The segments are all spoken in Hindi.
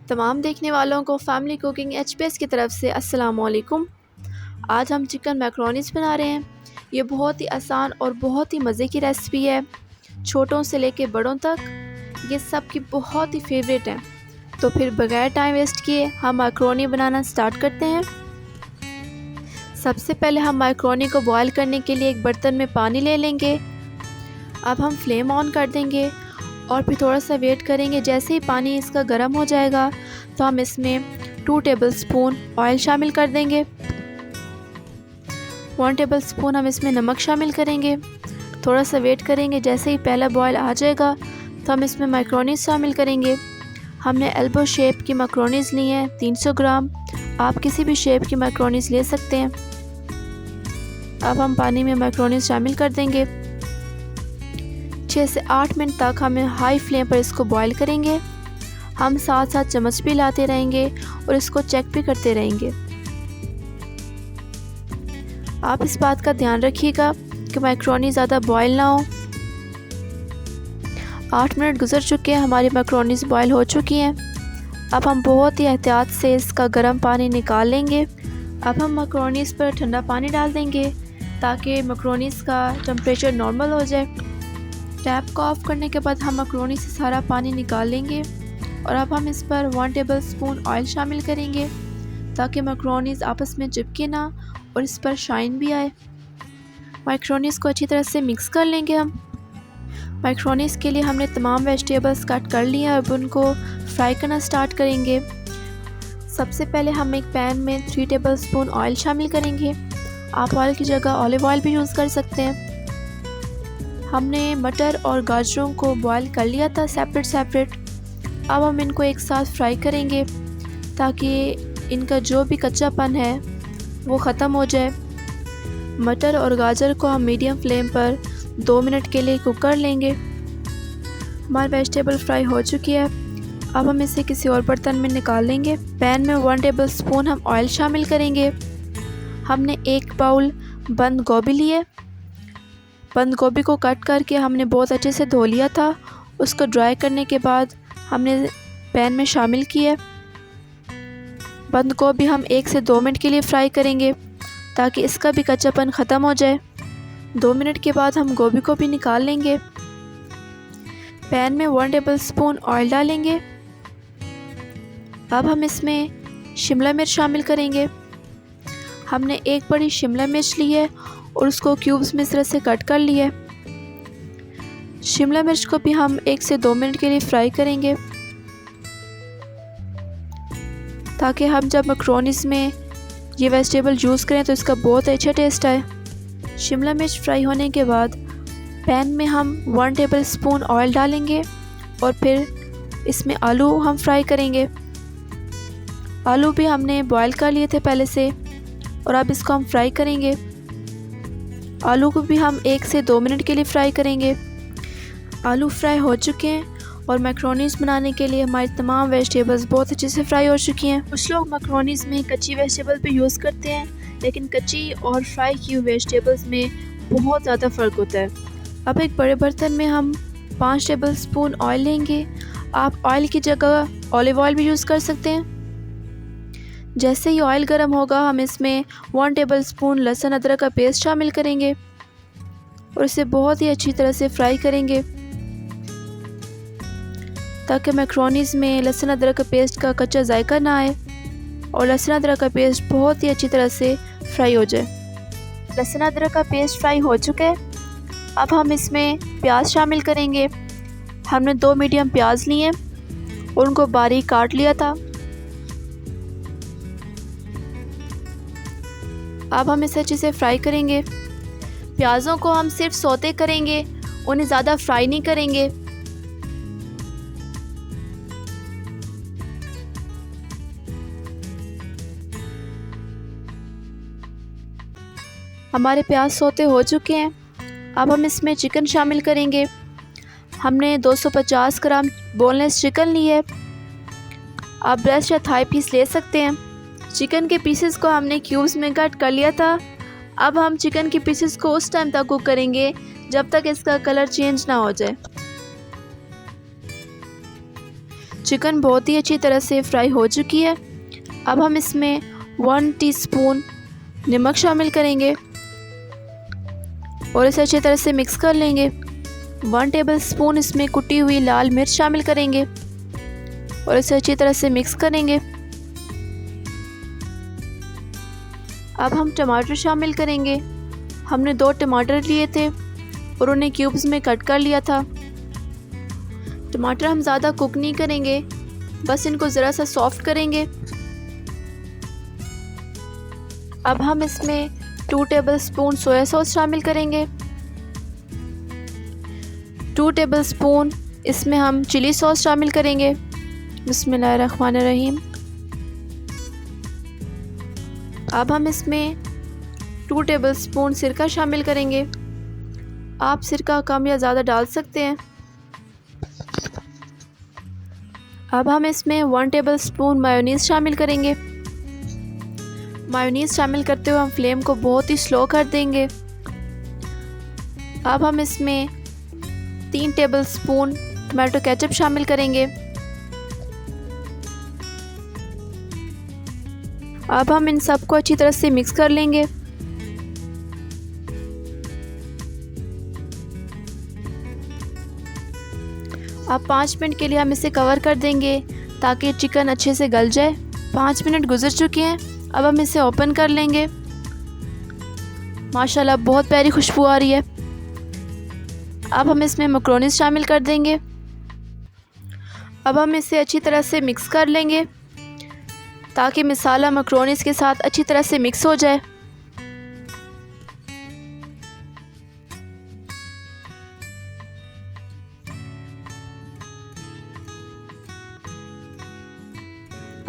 तमाम देखने वालों को फैमिली कुकिंग एचपीएस की तरफ से अस्सलाम वालेकुम। आज हम चिकन मैक्रोनीस बना रहे हैं। ये बहुत ही आसान और बहुत ही मज़े की रेसिपी है। छोटों से लेके बड़ों तक ये सब की बहुत ही फेवरेट है। तो फिर बगैर टाइम वेस्ट किए हम मैक्रोनी बनाना स्टार्ट करते हैं। सबसे पहले हम मैक्रोनी को बॉयल करने के लिए एक बर्तन में पानी ले लेंगे। अब हम फ्लेम ऑन कर देंगे और फिर थोड़ा सा वेट करेंगे। जैसे ही पानी इसका गर्म हो जाएगा तो हम इसमें 2 टेबलस्पून ऑयल शामिल कर देंगे। 1 टेबलस्पून हम इसमें नमक शामिल करेंगे। थोड़ा सा वेट करेंगे। जैसे ही पहला बॉयल आ जाएगा तो हम इसमें मैक्रोनीस शामिल करेंगे। हमने एल्बो शेप की मैक्रोनीस ली हैं 300 ग्राम। आप किसी भी शेप की मैक्रोनीस ले सकते हैं। अब हम पानी में मैक्रोनीस शामिल कर देंगे। 6 से 8 मिनट तक हमें हाई फ्लेम पर इसको बॉईल करेंगे। हम साथ साथ चम्मच भी लाते रहेंगे और इसको चेक भी करते रहेंगे। आप इस बात का ध्यान रखिएगा कि मैक्रोनी ज़्यादा बॉईल ना हो। 8 मिनट गुजर चुके हैं, हमारी मैक्रोनीस बॉईल हो चुकी हैं। अब हम बहुत ही एहतियात से इसका गर्म पानी निकाल लेंगे। अब हम मैक्रोनीस पर ठंडा पानी डाल देंगे ताकि मैक्रोनीस का टेम्परेचर नॉर्मल हो जाए। टैप को ऑफ करने के बाद हम मैक्रोनी से सारा पानी निकाल लेंगे और अब हम इस पर 1 टेबलस्पून ऑयल शामिल करेंगे ताकि मैक्रोनीस आपस में चिपके ना और इस पर शाइन भी आए। मैक्रोनीस को अच्छी तरह से मिक्स कर लेंगे। हम मैक्रोनीस के लिए हमने तमाम वेजिटेबल्स कट कर लिए हैं। अब उनको फ्राई करना स्टार्ट करेंगे। सबसे पहले हम एक पैन में 3 टेबलस्पून ऑयल शामिल करेंगे। आप ऑयल की जगह ऑलिव ऑयल भी यूज़ कर सकते हैं। हमने मटर और गाजरों को बॉईल कर लिया था सेपरेट। अब हम इनको एक साथ फ्राई करेंगे ताकि इनका जो भी कच्चापन है वो ख़त्म हो जाए। मटर और गाजर को हम मीडियम फ्लेम पर 2 मिनट के लिए कुक कर लेंगे। हमारी वेजिटेबल फ्राई हो चुकी है। अब हम इसे किसी और बर्तन में निकाल लेंगे। पैन में 1 टेबलस्पून हम ऑयल शामिल करेंगे। हमने 1 बाउल बंद गोभी लिए। बंद गोभी को कट करके हमने बहुत अच्छे से धो लिया था। उसको ड्राई करने के बाद हमने पैन में शामिल किया। बंद गोभी हम 1 से 2 मिनट के लिए फ्राई करेंगे ताकि इसका भी कच्चापन ख़त्म हो जाए। 2 मिनट के बाद हम गोभी को भी निकाल लेंगे। पैन में 1 टेबलस्पून ऑयल डालेंगे। अब हम इसमें शिमला मिर्च शामिल करेंगे। हमने 1 बड़ी शिमला मिर्च ली है और उसको क्यूब्स में इस तरह से कट कर लिया है। शिमला मिर्च को भी हम 1 से 2 मिनट के लिए फ्राई करेंगे ताकि हम जब मैक्रोनीस में ये वेजिटेबल यूज़ करें तो इसका बहुत अच्छा टेस्ट आए। शिमला मिर्च फ्राई होने के बाद पैन में हम 1 टेबलस्पून ऑयल डालेंगे और फिर इसमें आलू हम फ्राई करेंगे। आलू भी हमने बॉईल कर लिए थे पहले से और अब इसको हम फ्राई करेंगे। आलू को भी हम 1 से 2 मिनट के लिए फ्राई करेंगे। आलू फ्राई हो चुके हैं और मैक्रोनीस बनाने के लिए हमारी तमाम वेजिटेबल्स बहुत अच्छे से फ्राई हो चुकी हैं। कुछ लोग मैक्रोनीस में कच्ची वेजिटेबल भी यूज़ करते हैं, लेकिन कच्ची और फ्राई की हुई वेजिटेबल्स में बहुत ज़्यादा फ़र्क होता है। अब एक बड़े बर्तन में हम 5 टेबलस्पून ऑयल लेंगे। आप ऑयल की जगह ऑलिव ऑयल भी यूज़ कर सकते हैं। जैसे ही ऑयल गर्म होगा हम इसमें 1 टेबलस्पून लहसुन अदरक का पेस्ट शामिल करेंगे और इसे बहुत ही अच्छी तरह से फ्राई करेंगे ताकि मैक्रोनीस में लहसुन अदरक का पेस्ट का कच्चा जायका ना आए और लहसुन अदरक का पेस्ट बहुत ही अच्छी तरह से फ्राई हो जाए। लहसुन अदरक का पेस्ट फ्राई हो चुका है। अब हम इसमें प्याज शामिल करेंगे। हमने 2 मीडियम प्याज लिए और उनको बारीक काट लिया था। अब हम इसे अच्छे से फ्राई करेंगे। प्याज़ों को हम सिर्फ सौते करेंगे, उन्हें ज़्यादा फ्राई नहीं करेंगे। हमारे प्याज सौते हो चुके हैं। अब हम इसमें चिकन शामिल करेंगे। हमने 250 ग्राम बोनलेस चिकन ली है। आप ब्रेस्ट या थाई पीस ले सकते हैं। चिकन के पीसेस को हमने क्यूब्स में कट कर लिया था। अब हम चिकन के पीसेस को उस टाइम तक कुक करेंगे जब तक इसका कलर चेंज ना हो जाए। चिकन बहुत ही अच्छी तरह से फ्राई हो चुकी है। अब हम इसमें 1 टीस्पून नमक शामिल करेंगे और इसे अच्छी तरह से मिक्स कर लेंगे। 1 टेबलस्पून इसमें कुटी हुई लाल मिर्च शामिल करेंगे और इसे अच्छी तरह से मिक्स करेंगे। अब हम टमाटर शामिल करेंगे। हमने 2 टमाटर लिए थे और उन्हें क्यूब्स में कट कर लिया था। टमाटर हम ज़्यादा कुक नहीं करेंगे, बस इनको ज़रा सा सॉफ्ट करेंगे। अब हम इसमें 2 टेबलस्पून सोया सॉस शामिल करेंगे। 2 टेबलस्पून इसमें हम चिली सॉस शामिल करेंगे। बिस्मिल्लाहिर्रहमानिर्रहीम। अब हम इसमें 2 टेबलस्पून सिरका शामिल करेंगे। आप सिरका कम या ज़्यादा डाल सकते हैं। अब हम इसमें 1 टेबलस्पून मायोनीज़ शामिल करेंगे। मायोनीज़ शामिल करते हुए हम फ्लेम को बहुत ही स्लो कर देंगे। अब हम इसमें 3 टेबलस्पून टमाटो केचप शामिल करेंगे। अब हम इन सबको अच्छी तरह से मिक्स कर लेंगे। अब 5 मिनट के लिए हम इसे कवर कर देंगे ताकि चिकन अच्छे से गल जाए। 5 मिनट गुजर चुके हैं। अब हम इसे ओपन कर लेंगे। माशाल्लाह बहुत प्यारी खुशबू आ रही है। अब हम इसमें मैक्रोनीज़ शामिल कर देंगे। अब हम इसे अच्छी तरह से मिक्स कर लेंगे ताकि मसाला मैक्रोनीज़ के साथ अच्छी तरह से मिक्स हो जाए।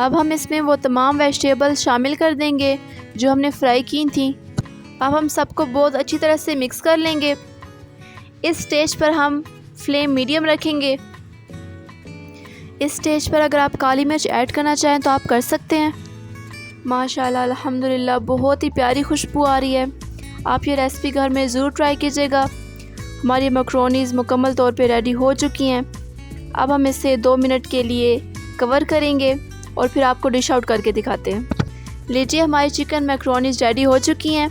अब हम इसमें वो तमाम वेजिटेबल्स शामिल कर देंगे जो हमने फ्राई की थी। अब हम सबको बहुत अच्छी तरह से मिक्स कर लेंगे। इस स्टेज पर हम फ्लेम मीडियम रखेंगे। इस स्टेज पर अगर आप काली मिर्च ऐड करना चाहें तो आप कर सकते हैं। माशाल्लाह अल्हम्दुलिल्लाह बहुत ही प्यारी खुशबू आ रही है। आप ये रेसिपी घर में ज़रूर ट्राई कीजिएगा। हमारी मैक्रोनीज़ मुकम्मल तौर पे रेडी हो चुकी हैं। अब हम इसे 2 मिनट के लिए कवर करेंगे और फिर आपको डिश आउट करके दिखाते हैं। लीजिए हमारी चिकन मैक्रोनीज़ रेडी हो चुकी हैं।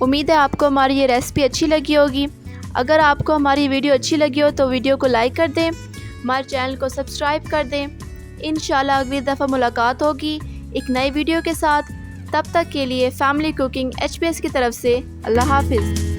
उम्मीद है आपको हमारी ये रेसिपी अच्छी लगी होगी। अगर आपको हमारी वीडियो अच्छी लगी हो तो वीडियो को लाइक कर दें, हमारे चैनल को सब्सक्राइब कर दें। इंशाल्लाह अगली दफ़ा मुलाकात होगी एक नई वीडियो के साथ। तब तक के लिए फैमिली कुकिंग HPS की तरफ से अल्लाह हाफिज़।